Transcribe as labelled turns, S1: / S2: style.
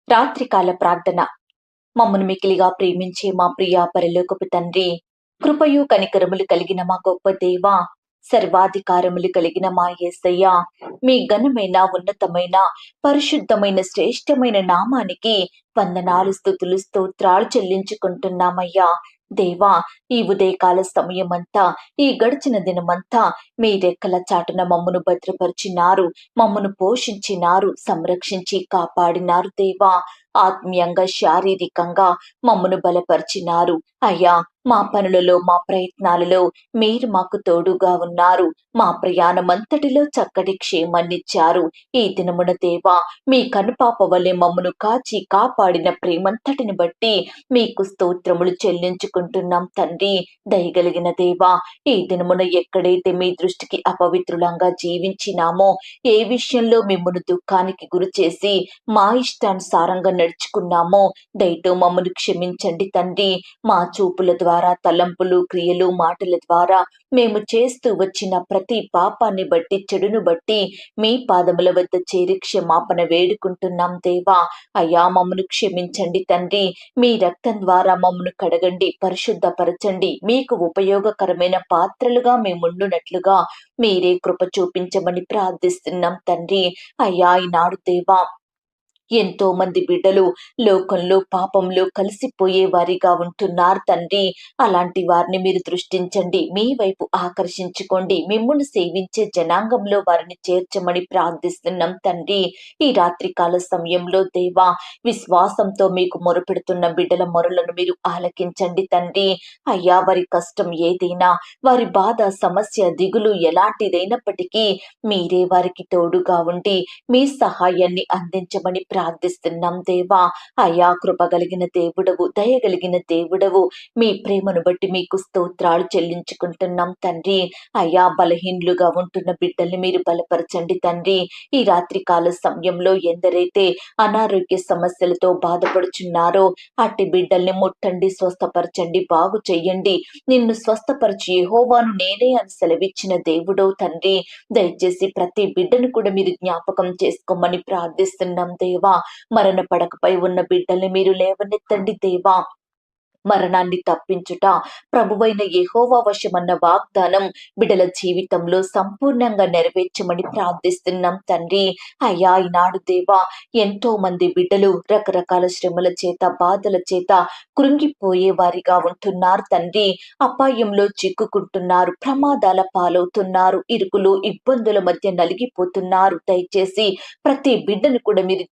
S1: రాత్రికాల ప్రార్థన. మమ్మను మికిలిగా ప్రేమించే మా ప్రియ పరలోకపు తండ్రి, కృపయు కనికరములు కలిగిన మా గొప్ప దేవా, సర్వాధికారములు కలిగిన మా యేసయ్య, మీ ఘనమైన ఉన్నతమైన పరిశుద్ధమైన శ్రేష్టమైన నామానికి వందనాలు స్తుతులు స్తోత్రాలు చెల్లించుకుంటున్నామయ్యా. దేవా, ఈ ఉదయకాల సమయమంతా, ఈ గడిచిన దినమంతా మీ రెక్కల చాటున మమ్మను భద్రపరిచినారు, మమ్మను పోషించినారు, సంరక్షించి కాపాడినారు దేవా. ఆత్మీయంగా శారీరకంగా మమ్మను బలపరిచినారు అయ్యా. మా పనులలో మా ప్రయత్నాలలో మీరు మాకు తోడుగా ఉన్నారు. మా ప్రయాణమంతటిలో చక్కటి క్షేమాన్నిచ్చారు. ఈ దినమున దేవా, మీ కనుపాప వలె మమ్మను కాచి కాపాడిన ప్రేమంతటిని బట్టి మీకు స్తోత్రములు చెల్లించుకుంటున్నాం తండ్రి. దయగలిగిన దేవా, ఈ దినమున ఎక్కడైతే మీ దృష్టికి అపవిత్రులంగా జీవించినామో, ఏ విషయంలో మిమ్మల్ని దుఃఖానికి గురి చేసి మా ఇష్టానుసారంగా నడుచుకున్నామో దయతో మమ్మను క్షమించండి తండ్రి. మా చూపుల ద్వారా, తలంపులు, క్రియలు, మాటల ద్వారా మేము చేస్తూ వచ్చిన ప్రతి పాపాన్ని బట్టి, చెడును బట్టి మీ పాదముల వద్ద చేరి క్షమాపణ వేడుకుంటున్నాం దేవా. అయ్యా, మమ్మను క్షమించండి తండ్రి. మీ రక్తం ద్వారా మమ్మను కడగండి, పరిశుద్ధపరచండి. మీకు ఉపయోగకరమైన పాత్రలుగా మేముండునట్లుగా మీరే కృప చూపించమని ప్రార్థిస్తున్నాం తండ్రి. అయ్యా, ఈనాడు దేవా, ఎంతో మంది బిడ్డలు లోకంలో పాపంలో కలిసిపోయే వారిగా ఉంటున్నారు తండ్రి. అలాంటి వారిని మీరు దృష్టించండి, మీ వైపు ఆకర్షించుకోండి. మిమ్మును సేవించే జనాంగంలో వారిని చేర్చమని ప్రార్థిస్తున్నాం తండ్రి. ఈ రాత్రికాల సమయంలో దేవా, విశ్వాసంతో మీకు మొరపెడుతున్న బిడ్డల మొరలను మీరు ఆలకించండి తండ్రి. అయ్యా, వారి కష్టం ఏదైనా, వారి బాధ, సమస్య, దిగులు ఎలాంటిదైనప్పటికీ మీరే వారికి తోడుగా ఉండి మీ సహాయాన్ని అందించమని ప్రార్థిస్తున్నాం దేవా. అయా, కృపగలిగిన దేవుడవు, దయగలిగిన దేవుడవు, మీ ప్రేమను బట్టి మీకు స్తోత్రాలు చెల్లించుకుంటున్నాం తండ్రి. అయా, బలహీనులుగా ఉంటున్న బిడ్డల్ని మీరు బలపరచండి తండ్రి. ఈ రాత్రికాల సమయంలో ఎందరైతే అనారోగ్య సమస్యలతో బాధపడుచున్నారో అట్టి బిడ్డల్ని ముట్టండి, స్వస్థపరచండి, బాగు చెయ్యండి. నిన్ను స్వస్థపరచి యెహోవాను నేనే అని సెలవిచ్చిన దేవుడో తండ్రి. దయచేసి ప్రతి బిడ్డను కూడా మీరు జ్ఞాపకం చేసుకోమని ప్రార్థిస్తున్నాం దేవా. మరణ పడకపై ఉన్న బిడ్డల్ని మీరు లేవనెత్తండి దేవా. మరణాన్ని తప్పించుట ప్రభువైన యెహోవా వశమన్న వాగ్దానం బిడ్డల జీవితంలో సంపూర్ణంగా నెరవేర్చమని ప్రార్థిస్తున్నాం తండ్రి. అయ్యా, ఈనాడు దేవా, ఎంతో మంది బిడ్డలు రకరకాల శ్రమల చేత, బాధల చేత కృంగిపోయే వారిగా ఉంటున్నారు తండ్రి. అపాయంలో చిక్కుకుంటున్నారు, ప్రమాదాల పాలవుతున్నారు, ఇరుకులు ఇబ్బందుల మధ్య నలిగిపోతున్నారు. దయచేసి ప్రతి బిడ్డను కూడా మీరు